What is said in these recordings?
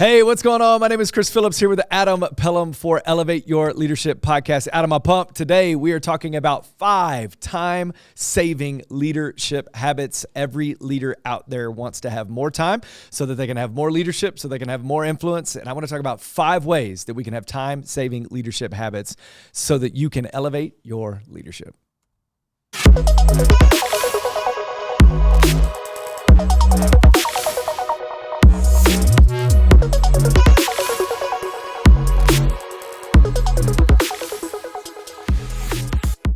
Hey, what's going on? My name is Chris Phillips here with Adam Pelham for Elevate Your Leadership Podcast. Adam, I'm pumped. Today, we are talking about 5 time-saving leadership habits. Every leader out there wants to have more time so that they can have more leadership, so they can have more influence. And I want to talk about 5 ways that we can have time-saving leadership habits so that you can elevate your leadership.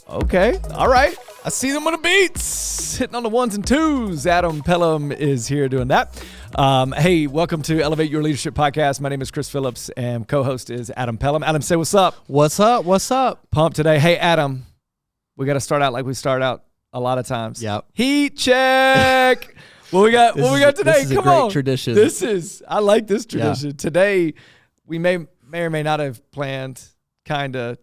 Okay. All right. I see them on the beats, hitting on the 1s and 2s. Adam Pelham is here doing that. Hey, welcome to Elevate Your Leadership Podcast. My name is Chris Phillips, and co-host is Adam Pelham. Adam, say what's up. What's up? What's up? Pumped today. Hey, Adam, we got to start out like we start out a lot of times. Yep. Heat today? What we got today? This is Come a great on. Tradition. I like this tradition. Yeah. Today, we may or may not have planned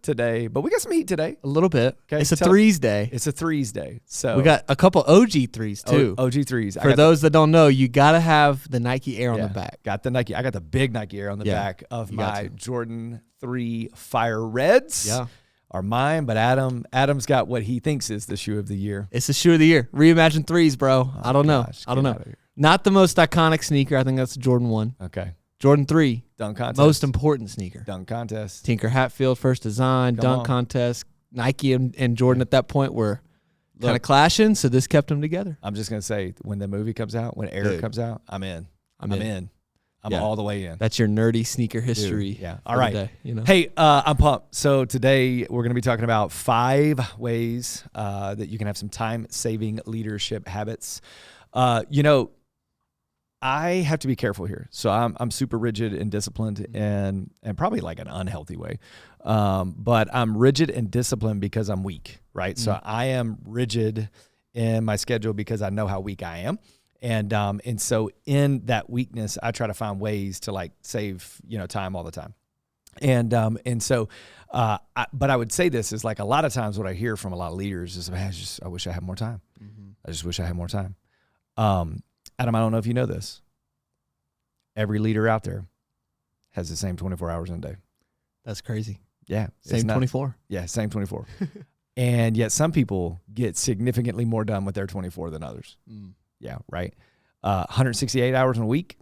today, but we got some heat today. A little bit. Okay, It's a threes day. It's a threes day. So We got a couple OG threes too. OG threes. For those that don't know, you got to have the Nike Air on the back. Got the Nike. I got the big Nike Air on the back of you got my to. Jordan 3 Fire Reds. Yeah. Are mine, but Adam's got what he thinks is the shoe of the year. It's the shoe of the year. Reimagine threes, bro. I don't know. Gosh, I don't get know. outta here. Not the most iconic sneaker. I think that's Jordan 1. Okay. Jordan 3, Dunk contest. most important sneaker. Dunk contest. Tinker Hatfield, first design, Come dunk on. contest. Nike and Jordan at that point were kind of clashing, so this kept them together. I'm just gonna say, when the movie comes out, when Air Dude. comes out, I'm in. I'm in. I'm Yeah. all the way in. That's your nerdy sneaker history. Dude, yeah. for All the right. day, you know? Hey, I'm pumped. So today we're going to be talking about 5 ways that you can have some time-saving leadership habits. I have to be careful here. So I'm super rigid and disciplined, and probably like an unhealthy way. But I'm rigid and disciplined because I'm weak, right? So I am rigid in my schedule because I know how weak I am. And so in that weakness, I try to find ways to like save, time all the time. But I would say this is like a lot of times what I hear from a lot of leaders is, man, I wish I had more time. I just wish I had more time. Adam, I don't know if you know this. Every leader out there has the same 24 hours in a day. That's crazy. Yeah. Same 24. Yeah, same 24. And yet some people get significantly more done with their 24 than others. Yeah, right. 168 hours in a week,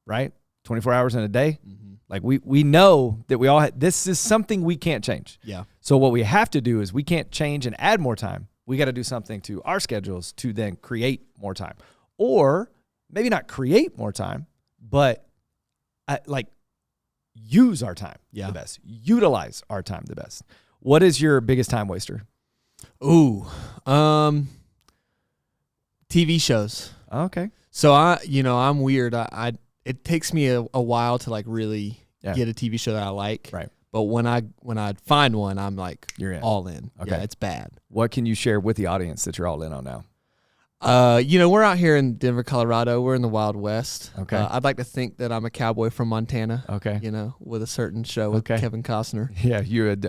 right? 24 hours in a day. Like we know that this is something we can't change. Yeah. So what we have to do is we can't change and add more time. We got to do something to our schedules to then create more time. Or maybe not create more time, but use our time the best. Utilize our time the best. What is your biggest time waster? Ooh. TV shows. Okay. So I'm weird. It takes me a while to like really get a TV show that I like. Right. But when I find one, I'm like You're in. all in. Okay. Yeah, it's bad. What can you share with the audience that you're all in on now? We're out here in Denver, Colorado. We're in the Wild West. Okay. I'd like to think that I'm a cowboy from Montana. Okay. With a certain show with Kevin Costner. Yeah.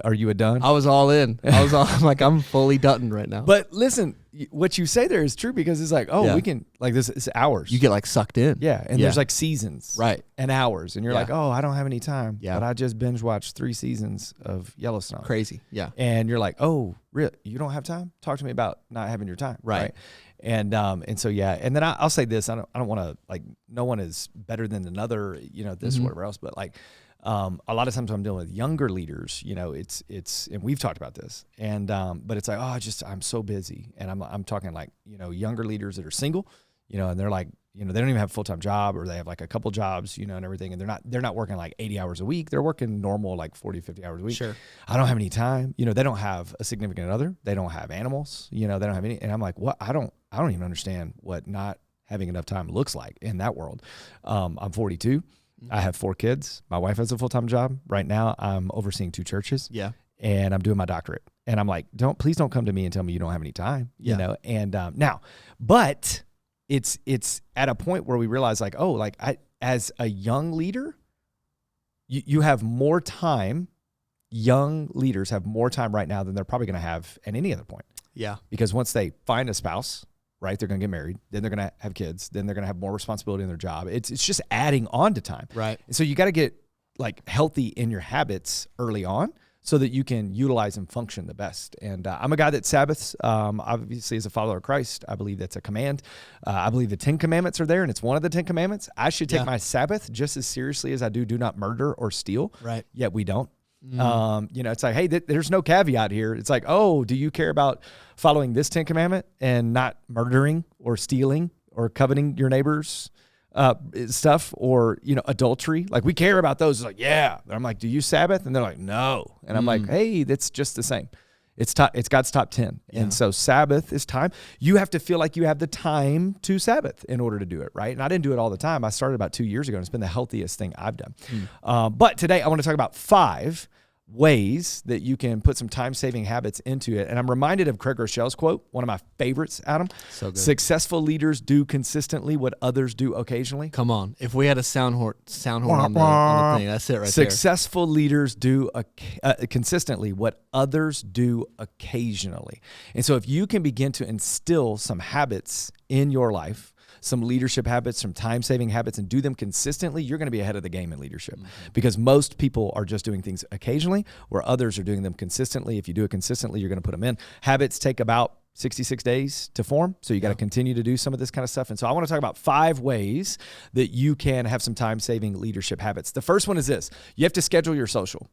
Are you a done? I was all in. I'm fully Dutton right now. But listen, what you say there is true because it's like, we can this is hours. You get like sucked in. Yeah. And there's like seasons. Right. And hours. And you're like, I don't have any time. Yeah. But I just binge watched 3 seasons of Yellowstone. Crazy. Yeah. And you're like, oh, really? You don't have time? Talk to me about not having your time. Right. And so and then I'll say this. I don't want to like, no one is better than another, this or whatever else. But like, a lot of times when I'm dealing with younger leaders, it's and we've talked about this. And but it's like, I'm so busy. And I'm talking like, younger leaders that are single, and they're like, they don't even have a full-time job, or they have like a couple jobs, and everything. And they're not working like 80 hours a week. They're working normal like 40, 50 hours a week. Sure. I don't have any time. They don't have a significant other. They don't have animals. They don't have any. And I'm like, what? I don't even understand what not having enough time looks like in that world. I'm 42. I have 4 kids. My wife has a full-time job. Right now, I'm overseeing 2 churches. Yeah. And I'm doing my doctorate. And I'm like, please don't come to me and tell me you don't have any time. You know. And now, but it's at a point where we realize like, as a young leader, you have more time. Young leaders have more time right now than they're probably going to have at any other point. Yeah. Because once they find a spouse, right? They're going to get married, then they're going to have kids, then they're going to have more responsibility in their job. It's just adding on to time. Right. And so you got to get like healthy in your habits early on so that you can utilize and function the best. And I'm a guy that Sabbaths, obviously as a follower of Christ, I believe that's a command. I believe the 10 commandments are there, and it's one of the 10 commandments. I should take my Sabbath just as seriously as I do not murder or steal. Right. Yet we don't. It's like, hey, there's no caveat here. It's like, oh, do you care about following this 10 commandment and not murdering or stealing or coveting your neighbor's stuff, or, adultery? Like, we care about those. It's like, yeah. And I'm like, do you Sabbath? And they're like, no. And I'm like, hey, that's just the same. It's God's top 10. Yeah. And so Sabbath is time. You have to feel like you have the time to Sabbath in order to do it, right? And I didn't do it all the time. I started about 2 years ago, and it's been the healthiest thing I've done. But today I want to talk about 5 ways that you can put some time-saving habits into it. And I'm reminded of Craig Rochell's quote, one of my favorites, Adam. So good. Successful leaders do consistently what others do occasionally. Come on. If we had a sound horn on the thing, that's it right Successful leaders do consistently what others do occasionally. And so if you can begin to instill some habits in your life, some leadership habits, some time-saving habits, and do them consistently, you're going to be ahead of the game in leadership. Because most people are just doing things occasionally, where others are doing them consistently. If you do it consistently, you're going to put them in. Habits take about 66 days to form, so you got to continue to do some of this kind of stuff. And so I want to talk about 5 ways that you can have some time-saving leadership habits. The first one is this. You have to schedule your social.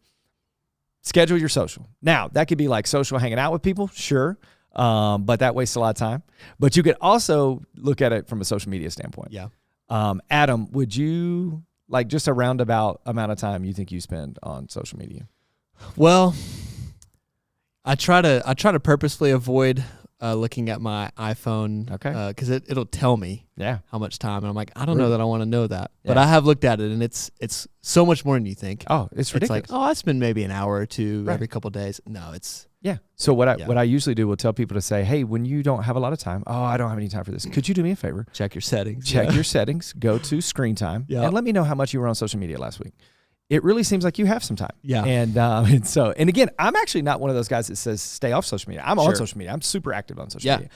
Schedule your social. Now, that could be like social hanging out with people, sure. But that wastes a lot of time. But you could also look at it from a social media standpoint. Yeah. Adam, would you like just a roundabout amount of time you think you spend on social media? Well, I try to purposefully avoid looking at my iPhone. Okay. Because it'll tell me how much time, and I'm like, I don't know that I want to know that. But I have looked at it, and it's so much more than you think. Oh, it's ridiculous. It's like, I spend maybe an hour or two every couple of days. No, it's. Yeah. So what I usually do will tell people to say, hey, when you don't have a lot of time, I don't have any time for this. Could you do me a favor? Check your settings. Check your settings. Go to screen time and let me know how much you were on social media last week. It really seems like you have some time. Yeah. And again, I'm actually not one of those guys that says stay off social media. I'm on social media. I'm super active on social media.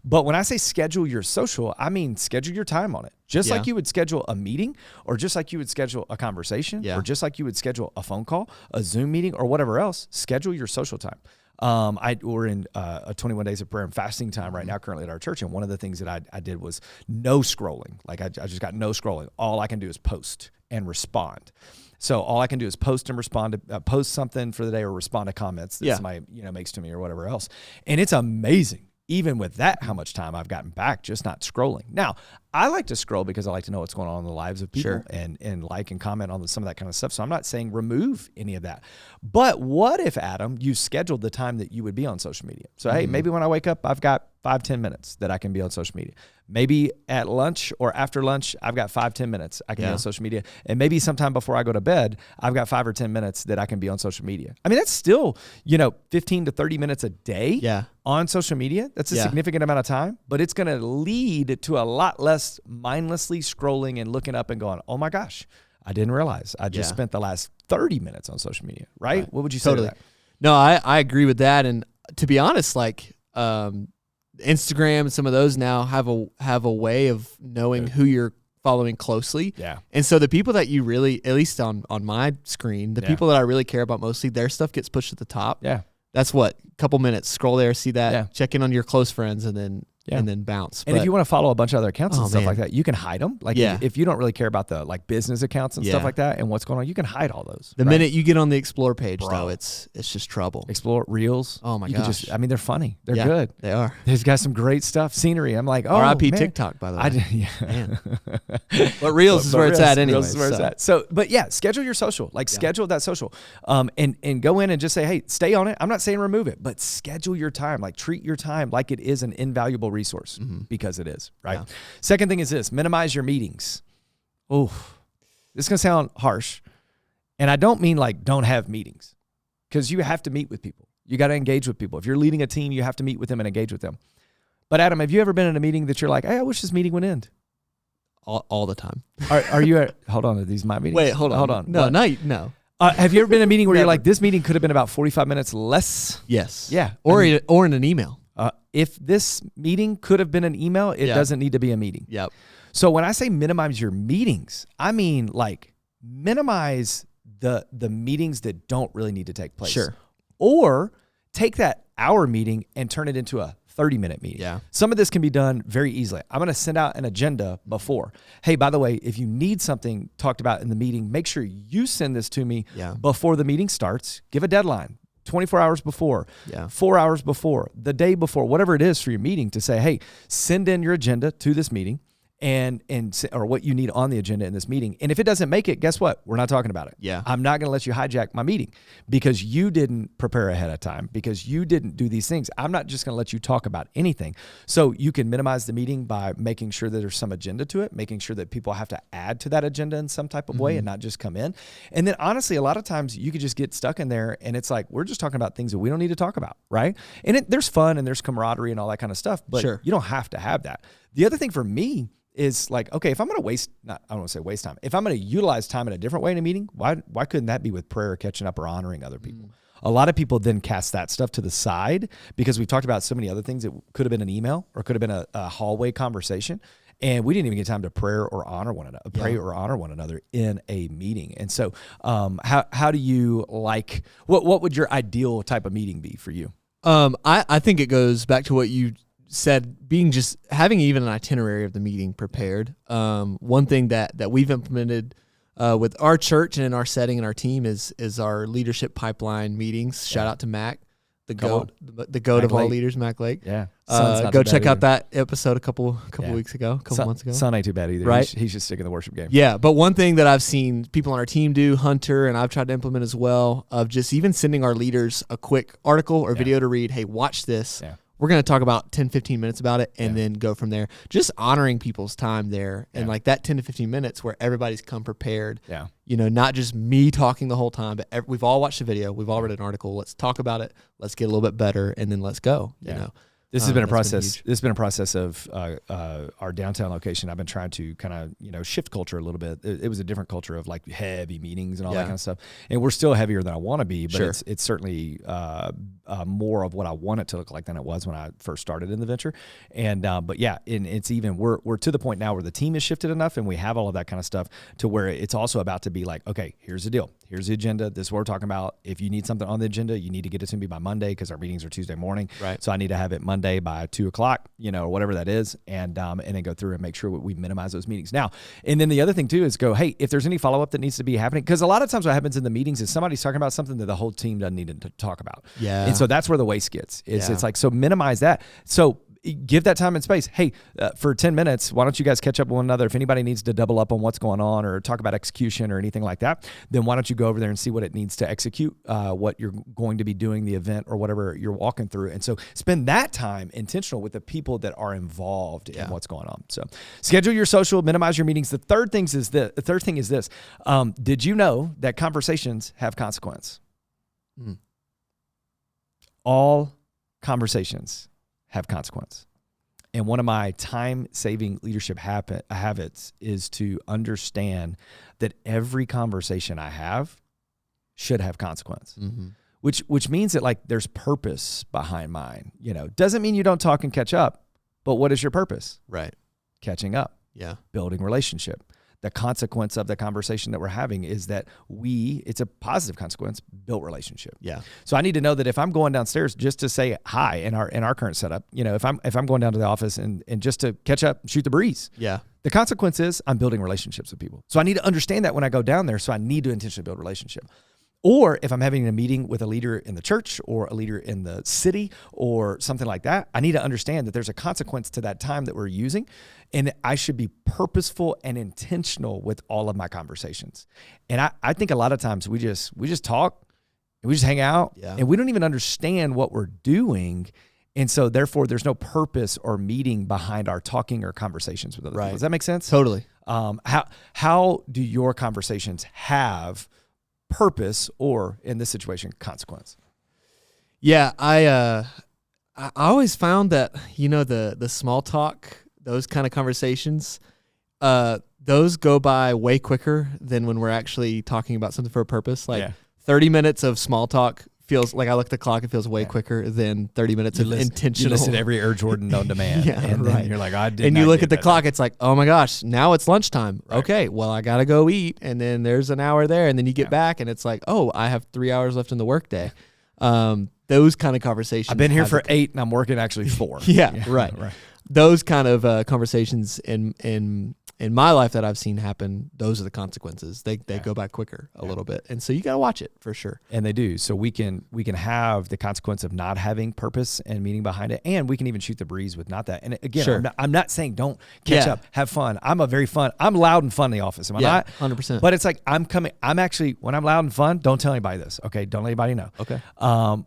But when I say schedule your social, I mean schedule your time on it. Just like you would schedule a meeting, or just like you would schedule a conversation, or just like you would schedule a phone call, a Zoom meeting, or whatever else, schedule your social time. We're in a 21 days of prayer and fasting time right now currently at our church. And one of the things that I did was no scrolling. Like I just got no scrolling. All I can do is post and respond. So all I can do is post and respond to post something for the day, or respond to comments that somebody makes to me, or whatever else. And it's amazing, even with that, how much time I've gotten back just not scrolling. Now, I like to scroll because I like to know what's going on in the lives of people and like and comment on some of that kind of stuff. So I'm not saying remove any of that. But what if, Adam, you scheduled the time that you would be on social media? So, hey, maybe when I wake up, I've got 5-10 minutes that I can be on social media. Maybe at lunch or after lunch, I've got 5-10 minutes I can be on social media. And maybe sometime before I go to bed, I've got 5 or 10 minutes that I can be on social media. I mean, that's still, 15 to 30 minutes a day on social media. That's a significant amount of time, but it's going to lead to a lot less mindlessly scrolling and looking up and going, oh my gosh, I didn't realize I just spent the last 30 minutes on social media, right? What would you say to that? No, I agree with that. And to be honest, like, Instagram and some of those now have a way of knowing who you're following closely. Yeah. And so the people that you really, at least on my screen, the people that I really care about mostly, their stuff gets pushed at the top. Yeah. That's what, a couple minutes, scroll there, see that, check in on your close friends, and then bounce. And if you want to follow a bunch of other accounts and stuff like that, you can hide them. Like if you don't really care about the business accounts and stuff like that and what's going on, you can hide all those. The minute you get on the Explore page, though, it's just trouble. Explore Reels. Oh my gosh. They're funny. They're good. They are. There's got some great stuff. Scenery. I'm like, R.I.P. TikTok, by the way. But Reels is where it's at anyway. Reels is where it's at. So, but schedule your social. Schedule that social. And go in and just say, hey, stay on it. I'm not saying remove it, but schedule your time. Treat your time like it is an invaluable resource. Because it is, right? Yeah. Second thing is this: minimize your meetings. Oh, this is going to sound harsh. And I don't mean don't have meetings, because you have to meet with people. You got to engage with people. If you're leading a team, you have to meet with them and engage with them. But Adam, have you ever been in a meeting that you're like, hey, I wish this meeting would end? All the time. Are you hold on, are these my meetings? Wait, hold on. No. Have you ever been in a meeting where you're like, this meeting could have been about 45 minutes less? Yes. Yeah. Or in an email. if this meeting could have been an email, it doesn't need to be a meeting. Yep. So when I say minimize your meetings, I mean like minimize the meetings that don't really need to take place. Sure. Or take that hour meeting and turn it into a 30-minute meeting. Yeah. Some of this can be done very easily. I'm going to send out an agenda before. Hey, by the way, if you need something talked about in the meeting, make sure you send this to me before the meeting starts. Give a deadline. 24 hours before, 4 hours before, the day before, whatever it is for your meeting, to say, hey, send in your agenda to this meeting or what you need on the agenda in this meeting. And if it doesn't make it, guess what? We're not talking about it. Yeah. I'm not going to let you hijack my meeting because you didn't prepare ahead of time, because you didn't do these things. I'm not just going to let you talk about anything. So you can minimize the meeting by making sure that there's some agenda to it, making sure that people have to add to that agenda in some type of way and not just come in. And then honestly, a lot of times you could just get stuck in there and it's like, we're just talking about things that we don't need to talk about, right? And there's fun and there's camaraderie and all that kind of stuff, but you don't have to have that. The other thing for me is like, okay, if I'm going to I don't want to say waste time. If I'm going to utilize time in a different way in a meeting, why couldn't that be with prayer, catching up, or honoring other people? A lot of people then cast that stuff to the side because we've talked about so many other things that could have been an email or could have been a hallway conversation. And we didn't even get time to pray or honor one another in a meeting. And so how do you like, what would your ideal type of meeting be for you? I think it goes back to what you said, having even an itinerary of the meeting prepared. One thing that we've implemented with our church and in our setting and our team is our leadership pipeline meetings. Shout out to Mac, the goat of all leaders, Mac Lake. Yeah. Go check out that episode a couple weeks ago, months ago. Son ain't too bad either. Right? He's just sticking the worship game. Yeah, but one thing that I've seen people on our team do, Hunter, and I've tried to implement as well, of just even sending our leaders a quick article or video to read. Hey, watch this. Yeah. We're going to talk about 10, 15 minutes about it and then go from there. Just honoring people's time there. And like that 10 to 15 minutes where everybody's come prepared. Yeah. You know, not just me talking the whole time, but we've all watched the video. We've all read an article. Let's talk about it. Let's get a little bit better and then let's go. You know. This has been a process. This has been a process of our downtown location. I've been trying to kind of shift culture a little bit. It was a different culture of like heavy meetings and all that kind of stuff. And we're still heavier than I want to be, but it's certainly more of what I want it to look like than it was when I first started in the venture. And but yeah, and it's even we're to the point now where the team has shifted enough and we have all of that kind of stuff to where it's also about to be like, okay, here's the deal. Here's the agenda. This is what we're talking about. If you need something on the agenda, you need to get it to me by Monday because our meetings are Tuesday morning. Right. So I need to have it Monday by 2:00, or whatever that is, and then go through and make sure we minimize those meetings. Now, and then the other thing too is go, hey, if there's any follow up that needs to be happening, because a lot of times what happens in the meetings is somebody's talking about something that the whole team doesn't need to talk about. Yeah. And so that's where the waste gets. It's like, so minimize that. So give that time and space. Hey, for 10 minutes, why don't you guys catch up with one another? If anybody needs to double up on what's going on or talk about execution or anything like that, then why don't you go over there and see what it needs to execute, what you're going to be doing, the event or whatever you're walking through. And so spend that time intentional with the people that are involved in what's going on. So schedule your social, minimize your meetings. The third thing is this. Did you know that conversations have consequence? All conversations have consequence. And one of my time-saving leadership habits is to understand that every conversation I have should have consequence, which means that like there's purpose behind mine. Doesn't mean you don't talk and catch up, but what is your purpose? Right. Catching up. Yeah. Building relationship. The consequence of the conversation that we're having is that it's a positive consequence, built relationship. Yeah. So I need to know that if I'm going downstairs just to say hi in our current setup, if I'm going down to the office and just to catch up, shoot the breeze. Yeah. The consequence is I'm building relationships with people. So I need to understand that when I go down there. So I need to intentionally build relationship. Or if I'm having a meeting with a leader in the church or a leader in the city or something like that, I need to understand that there's a consequence to that time that we're using, and I should be purposeful and intentional with all of my conversations. And I think a lot of times we just talk and we just hang out and we don't even understand what we're doing. And so therefore there's no purpose or meaning behind our talking or conversations with other people. Does that make sense? Totally. How do your conversations have purpose or, in this situation, consequence? Yeah, I always found that the small talk, those kind of conversations, those go by way quicker than when we're actually talking about something for a purpose. 30 minutes of small talk feels like I look at the clock. It feels way quicker than 30 minutes of intentional. You listen to every Air Jordan known demand. And then you're like, I did. And you look at the clock. It's like, oh my gosh, now it's lunchtime. Right. Okay, well I gotta go eat, and then there's an hour there, and then you get back, and it's like, oh, I have 3 hours left in the workday. Those kind of conversations. I've been here for 8, and I'm working actually 4. Right. Those kind of conversations in my life that I've seen happen, those are the consequences. They go back quicker a little bit. And so you got to watch it for sure. And they do. So we can have the consequence of not having purpose and meaning behind it. And we can even shoot the breeze with not that. And again, I'm not saying don't catch up, have fun. I'm loud and fun in the office. Am I not? 100%. But it's like, when I'm loud and fun, don't tell anybody this. Okay. Don't let anybody know. Okay.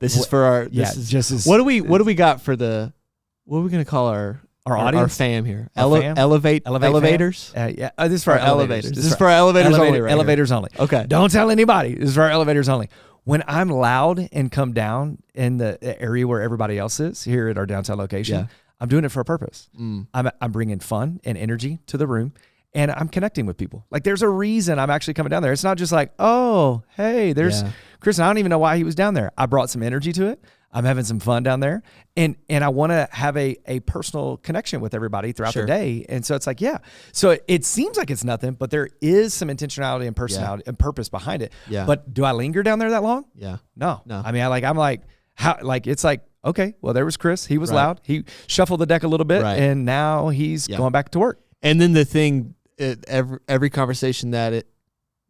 This is for our, what do we got for what are we going to call our audience? Our fam here. Elevators? This is for our elevators. This is for our elevators only, right? Elevators only. Okay. Don't tell anybody. This is for our elevators only. When I'm loud and come down in the area where everybody else is here at our downtown location, I'm doing it for a purpose. I'm bringing fun and energy to the room, and I'm connecting with people. Like, there's a reason I'm actually coming down there. It's not just like, oh, hey, there's Chris. I don't even know why he was down there. I brought some energy to it. I'm having some fun down there, and I want to have a personal connection with everybody throughout the day. And so it's like, so it seems like it's nothing, but there is some intentionality and personality and purpose behind it. Yeah. But do I linger down there that long? Yeah. No. I mean, it's like, okay, well, there was Chris. He was loud. He shuffled the deck a little bit, and now he's going back to work. And then the thing, every conversation that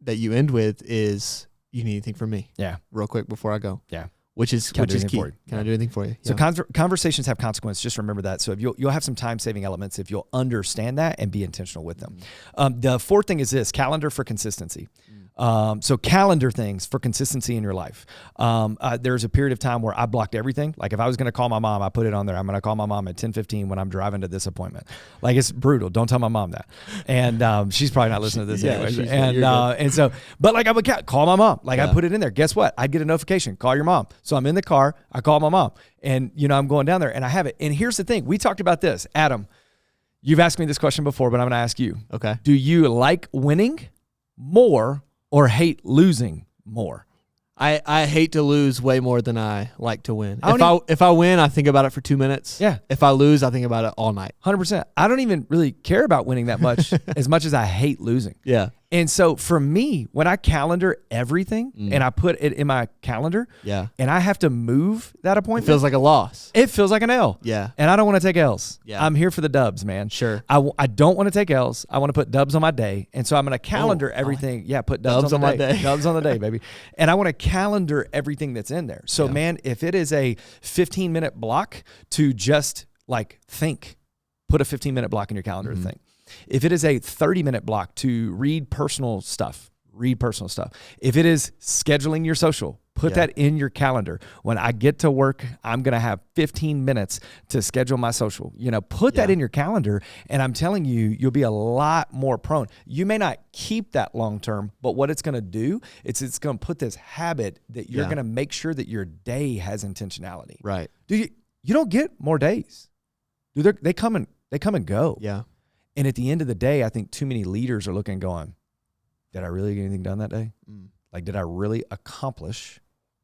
you end with is, you need anything from me? Yeah. Real quick before I go. Yeah. Which is key. Can I do anything for you? So conversations have consequence. Just remember that. So if you'll have some time-saving elements if you'll understand that and be intentional with them. The fourth thing is this: calendar for consistency. So calendar things for consistency in your life. There's a period of time where I blocked everything. Like, if I was going to call my mom, I put it on there. I'm going to call my mom at 10:15 when I'm driving to this appointment. Like, it's brutal. Don't tell my mom that. And she's probably not listening to this anyway. And so, but like, I would call my mom. Like, I put it in there. Guess what? I'd get a notification. Call your mom. So I'm in the car. I call my mom, and I'm going down there, and I have it. And here's the thing: we talked about this, Adam. You've asked me this question before, but I'm going to ask you. Okay. Do you like winning more or hate losing more? I hate to lose way more than I like to win. If I win, I think about it for 2 minutes. Yeah. If I lose, I think about it all night. 100%. I don't even really care about winning that much as I hate losing. Yeah. And so for me, when I calendar everything and I put it in my calendar, and I have to move that appointment, it feels like a loss. It feels like an L. Yeah. And I don't want to take L's. Yeah. I'm here for the dubs, man. Sure. I don't want to take L's. I want to put dubs on my day. And so I'm going to calendar everything. Put dubs on my day. Dubs on the day, baby. And I want to calendar everything that's in there. So man, if it is a 15-minute block to just like think, put a 15-minute block in your calendar to think. If it is a 30-minute block to read personal stuff. If it is scheduling your social, put that in your calendar. When I get to work, I'm going to have 15 minutes to schedule my social. Put that in your calendar, and I'm telling you, you'll be a lot more prone. You may not keep that long term, but what it's going to do, it's going to put this habit that you're going to make sure that your day has intentionality. Right. You don't get more days. They come and go. Yeah. And at the end of the day, I think too many leaders are looking and going, did I really get anything done that day? Like, did I really accomplish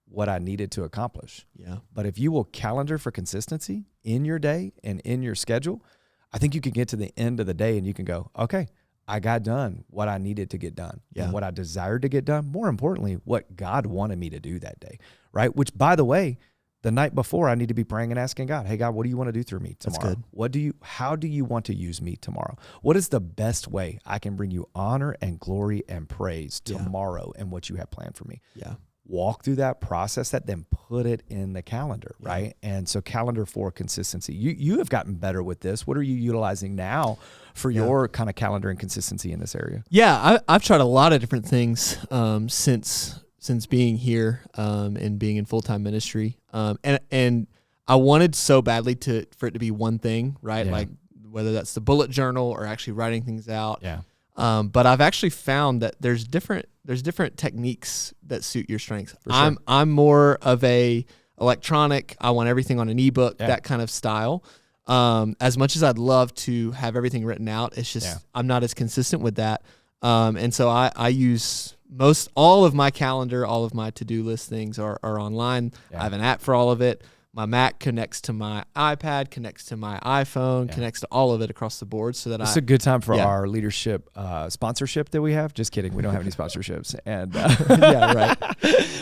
what I needed to accomplish? Yeah. But if you will calendar for consistency in your day and in your schedule, I think you can get to the end of the day and you can go, okay, I got done what I needed to get done and what I desired to get done. More importantly, what God wanted me to do that day, right? Which, by the way, the night before, I need to be praying and asking God, hey, God, what do you want to do through me tomorrow? That's good. How do you want to use me tomorrow? What is the best way I can bring you honor and glory and praise tomorrow and what you have planned for me? Yeah. Walk through that, process that, then put it in the calendar, right? And so calendar for consistency. You have gotten better with this. What are you utilizing now for your kind of calendar and consistency in this area? Yeah, I've tried a lot of different things since being here and being in full-time ministry. And I wanted so badly for it to be one thing, right? Yeah. Like whether that's the bullet journal or actually writing things out. Yeah. But I've actually found that there's different techniques that suit your strengths. Sure. I'm more of a electronic, I want everything on an ebook, that kind of style. As much as I'd love to have everything written out, it's just I'm not as consistent with that. And so I use all of my calendar, all of my to-do list things are online. Yeah. I have an app for all of it. My Mac connects to my iPad, connects to my iPhone, connects to all of it across the board, so that it's a good time for our leadership sponsorship that we have. Just kidding, we don't have any sponsorships. And yeah, right.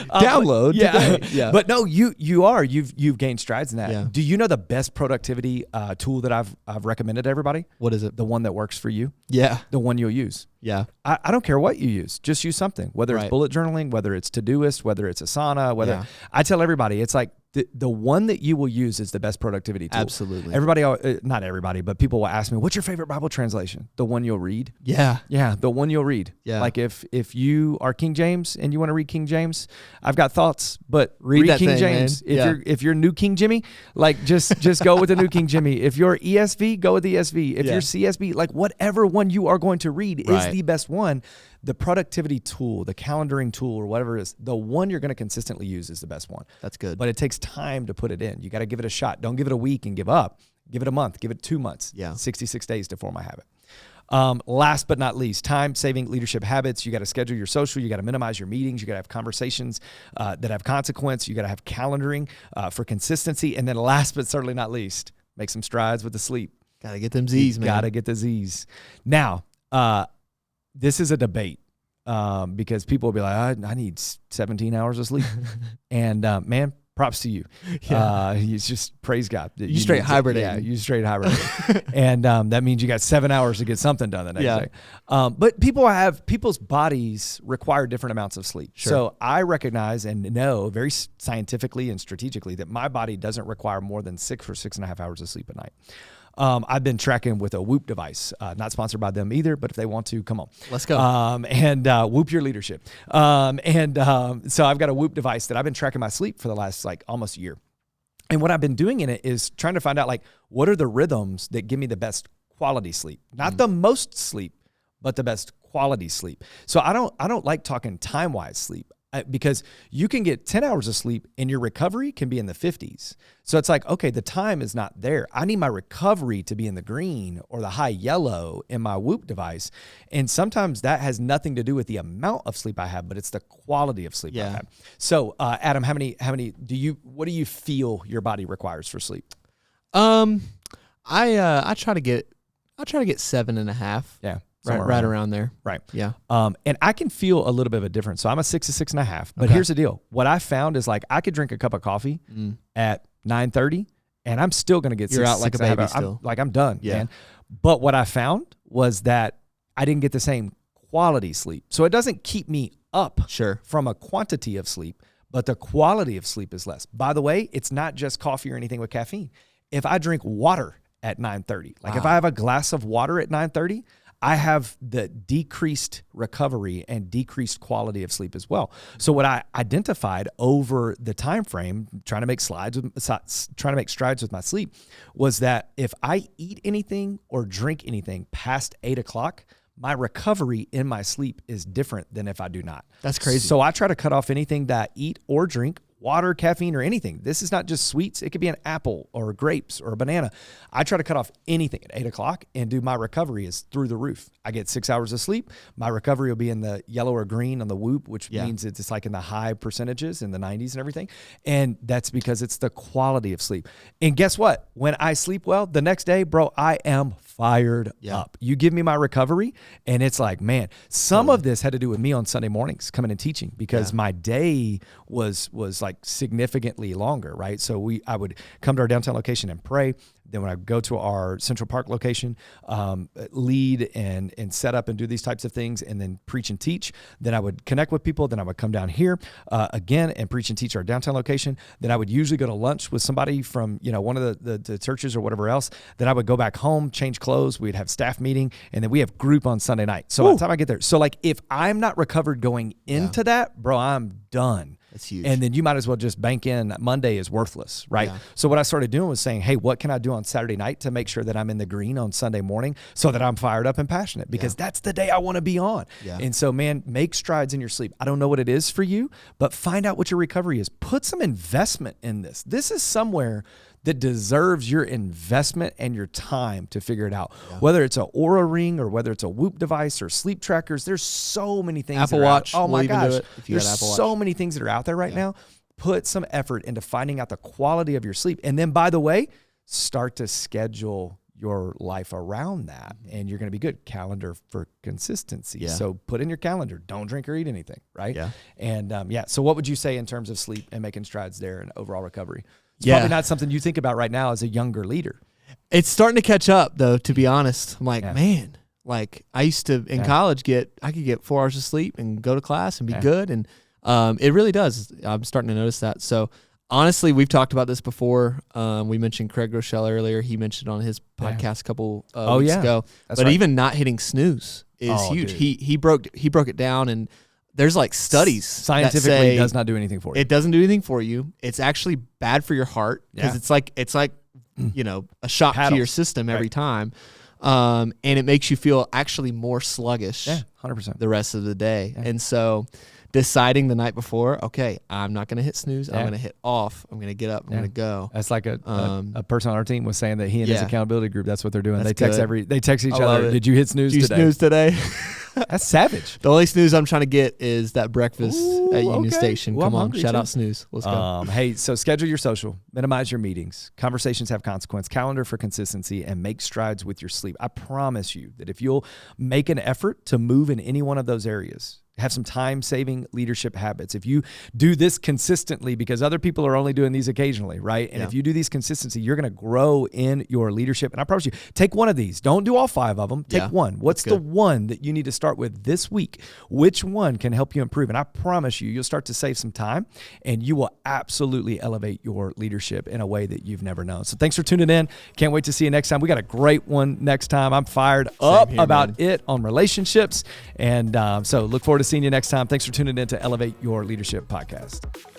Download. Yeah. But no, you've gained strides in that. Yeah. Do you know the best productivity tool that I've recommended to everybody? What is it? The one that works for you. Yeah. The one you'll use. Yeah. I don't care what you use. Just use something, whether it's bullet journaling, whether it's Todoist, whether it's Asana, I tell everybody, it's like the one that you will use is the best productivity tool. Absolutely. Everybody, not everybody, but people will ask me, what's your favorite Bible translation? The one you'll read. Yeah. Yeah. The one you'll read. Yeah. Like if you are King James and you want to read King James, I've got thoughts, but read that King thing, James. Man. If you're new King Jimmy, like just go with the new King Jimmy. If you're ESV, go with the ESV. If you're CSB, like whatever one you are going to read is the best one. The productivity tool, the calendaring tool, or whatever it is, the one you're going to consistently use is the best one. That's good. But it takes time to put it in. You got to give it a shot. Don't give it a week and give up. Give it a month. Give it 2 months. Yeah. 66 days to form a habit. Last but not least, time-saving leadership habits. You got to schedule your social. You got to minimize your meetings. You got to have conversations that have consequence. You got to have calendaring for consistency. And then last but certainly not least, make some strides with the sleep. Got to get them Z's, man. Got to get the Z's. Now, this is a debate because people will be like, I need 17 hours of sleep. And man, props to you. You just praise God. You straight hibernate. Yeah, you straight hibernate. And that means you got 7 hours to get something done the next day. But people's bodies require different amounts of sleep. Sure. So I recognize and know very scientifically and strategically that my body doesn't require more than 6 or 6.5 hours of sleep a night. I've been tracking with a Whoop device, not sponsored by them either, but if they want to, come on. Let's go. And Whoop your leadership. So I've got a Whoop device that I've been tracking my sleep for the last almost a year. And what I've been doing in it is trying to find out what are the rhythms that give me the best quality sleep, not the most sleep, but the best quality sleep. So I don't like talking time-wise sleep. Because you can get 10 hours of sleep and your recovery can be in the 50s. So it's like, okay, the time is not there. I need my recovery to be in the green or the high yellow in my Whoop device. And sometimes that has nothing to do with the amount of sleep I have, but it's the quality of sleep I have. So Adam, what do you feel your body requires for sleep? I try to get 7.5. Yeah. Right around there. Right. Yeah. And I can feel a little bit of a difference. So I'm a 6 to 6.5. But here's the deal. What I found is I could drink a cup of coffee at 9:30 and I'm still going to get You're out like a baby still. I'm done, man. But what I found was that I didn't get the same quality sleep. So it doesn't keep me up from a quantity of sleep, but the quality of sleep is less. By the way, it's not just coffee or anything with caffeine. If I drink water at 9:30, if I have a glass of water at 9:30, I have the decreased recovery and decreased quality of sleep as well. So what I identified over the time frame, trying to make strides with my sleep, was that if I eat anything or drink anything past 8 o'clock, my recovery in my sleep is different than if I do not. That's crazy. So I try to cut off anything that I eat or drink, water, caffeine, or anything. This is not just sweets. It could be an apple or grapes or a banana. I try to cut off anything at 8 o'clock and do my recovery is through the roof. I get 6 hours of sleep. My recovery will be in the yellow or green on the Whoop, which means it's in the high percentages in the 90s and everything. And that's because it's the quality of sleep. And guess what? When I sleep well, the next day, bro, I am fired up. You give me my recovery and it's man, some of this had to do with me on Sunday mornings coming and teaching because my day was significantly longer, right? So I would come to our downtown location and pray. Then when I go to our Central Park location, lead and set up and do these types of things and then preach and teach. Then I would connect with people. Then I would come down here again and preach and teach our downtown location. Then I would usually go to lunch with somebody from one of the churches or whatever else. Then I would go back home, change clothes. We'd have staff meeting and then we have group on Sunday night. So by the time I get there, so if I'm not recovered going into that, bro, I'm done. That's huge. And then you might as well just bank in that Monday is worthless, right? Yeah. So what I started doing was saying, hey, what can I do on Saturday night to make sure that I'm in the green on Sunday morning so that I'm fired up and passionate because that's the day I want to be on. Yeah. And so, man, make strides in your sleep. I don't know what it is for you, but find out what your recovery is. Put some investment in this. This is somewhere that deserves your investment and your time to figure it out. Yeah. Whether it's an Oura Ring or whether it's a Whoop device or sleep trackers, there's so many things. Apple Watch. Oh my gosh. There's so many things that are out there right now. Put some effort into finding out the quality of your sleep. And then, by the way, start to schedule your life around that, and you're going to be good. Calendar for consistency. Yeah. So put in your calendar, don't drink or eat anything, right? Yeah. And so what would you say in terms of sleep and making strides there and overall recovery? It's probably not something you think about right now as a younger leader. It's starting to catch up, though, to be honest. I'm like, man, like I used to, in college, I could get 4 hours of sleep and go to class and be good. And it really does. I'm starting to notice that. So honestly, we've talked about this before. We mentioned Craig Rochelle earlier. He mentioned on his podcast a couple weeks ago. That's but even not hitting snooze is huge. Dude. He broke it down, and there's like studies scientifically that say does not do anything for you. It doesn't do anything for you. It's actually bad for your heart because it's like a shock to your system every time. And it makes you feel actually more sluggish 100% the rest of the day. And so deciding the night before, okay, I'm not going to hit snooze. I'm going to hit off. I'm going to get up. I'm going to go. That's like a person on our team was saying that he and his accountability group, that's what they're doing. They text each other. Did you hit snooze today? Did you snooze today? That's savage. The only snooze I'm trying to get is that breakfast at Union Station. Come on, shout out snooze. Let's go. Hey, so schedule your social, minimize your meetings, conversations have consequence, calendar for consistency, and make strides with your sleep. I promise you that if you'll make an effort to move in any one of those areas, have some time-saving leadership habits. If you do this consistently, because other people are only doing these occasionally, right? And if you do these consistency, you're going to grow in your leadership. And I promise you, take one of these. Don't do all 5 of them. Take one. What's the one that you need to start with this week? Which one can help you improve? And I promise you, you'll start to save some time, and you will absolutely elevate your leadership in a way that you've never known. So thanks for tuning in. Can't wait to see you next time. We got a great one next time. I'm fired up about it on relationships. And so look forward to seeing you next time. Thanks for tuning in to Elevate Your Leadership Podcast.